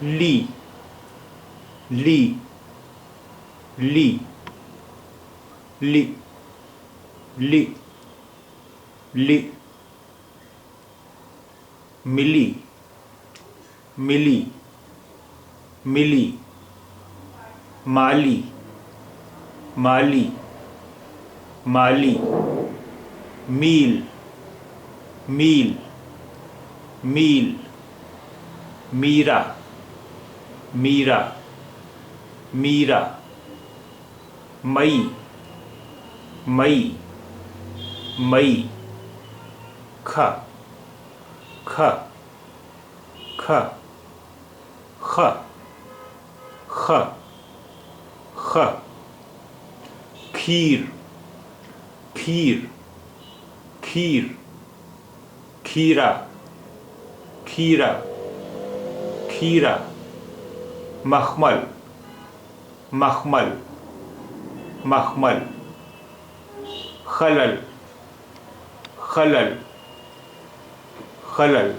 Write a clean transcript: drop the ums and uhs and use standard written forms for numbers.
ली ली ली ली ली ली मिली मिली मिली माली माली माली मील मील मील मीरा मीरा मीरा मई मई मई ख ख ख ख ख ख खीर खीर खीर खीरा खीरा खीरा मखमल मखमल मखमल खलल खलल खलल